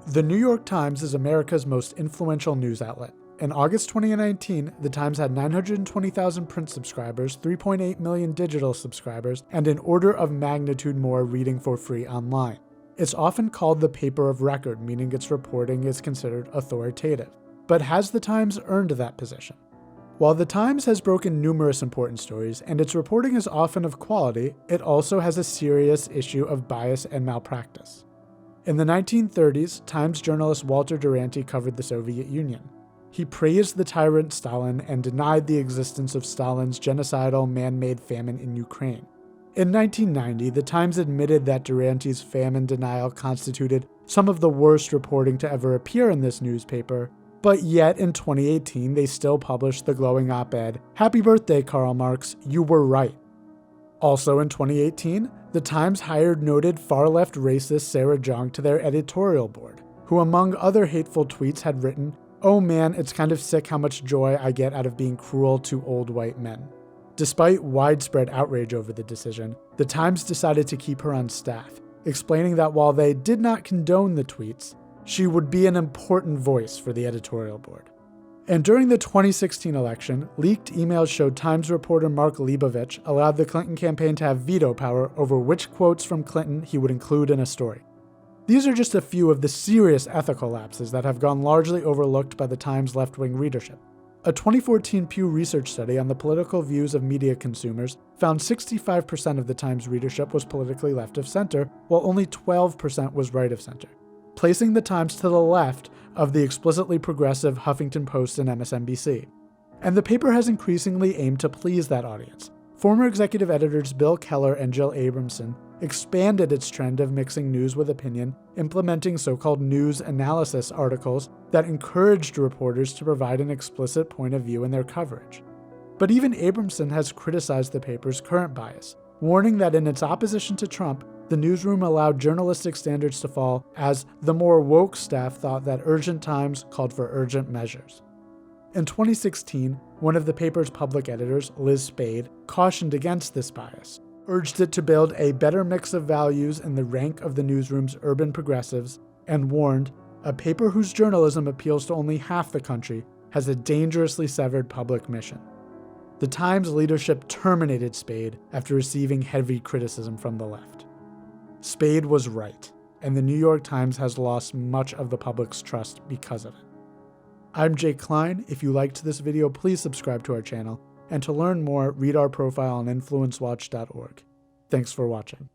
The New York Times is America's most influential news outlet. In August 2019, the Times had 920,000 print subscribers, 3.8 million digital subscribers, and an order of magnitude more reading for free online. It's often called the paper of record, meaning its reporting is considered authoritative. But has the Times earned that position? While the Times has broken numerous important stories, and its reporting is often of quality, it also has a serious issue of bias and malpractice. In the 1930s, Times journalist Walter Duranty covered the Soviet Union. He praised the tyrant Stalin and denied the existence of Stalin's genocidal man-made famine in Ukraine. In 1990, the Times admitted that Duranty's famine denial constituted some of the worst reporting to ever appear in this newspaper, but yet in 2018 they still published the glowing op-ed, "Happy birthday, Karl Marx, you were right." Also in 2018, the Times hired noted far-left racist Sarah Jeong to their editorial board, who among other hateful tweets had written, "Oh man, it's kind of sick how much joy I get out of being cruel to old white men." Despite widespread outrage over the decision, the Times decided to keep her on staff, explaining that while they did not condone the tweets, she would be an important voice for the editorial board. And during the 2016 election, leaked emails showed Times reporter Mark Leibovich allowed the Clinton campaign to have veto power over which quotes from Clinton he would include in a story. These are just a few of the serious ethical lapses that have gone largely overlooked by the Times' left-wing readership. A 2014 Pew Research study on the political views of media consumers found 65% of the Times readership was politically left of center, while only 12% was right of center, placing the Times to the left of the explicitly progressive Huffington Post and MSNBC. And the paper has increasingly aimed to please that audience. Former executive editors Bill Keller and Jill Abramson expanded its trend of mixing news with opinion, implementing so-called news analysis articles that encouraged reporters to provide an explicit point of view in their coverage. But even Abramson has criticized the paper's current bias, warning that in its opposition to Trump, the newsroom allowed journalistic standards to fall as the more woke staff thought that urgent times called for urgent measures. In 2016, one of the paper's public editors, Liz Spade, cautioned against this bias, urged it to build a better mix of values in the rank of the newsroom's urban progressives, and warned, a paper whose journalism appeals to only half the country has a dangerously severed public mission. The Times leadership terminated Spade after receiving heavy criticism from the left. Spade was right, and the New York Times has lost much of the public's trust because of it. I'm Jake Klein. If you liked this video, please subscribe to our channel, and to learn more, read our profile on influencewatch.org. Thanks for watching.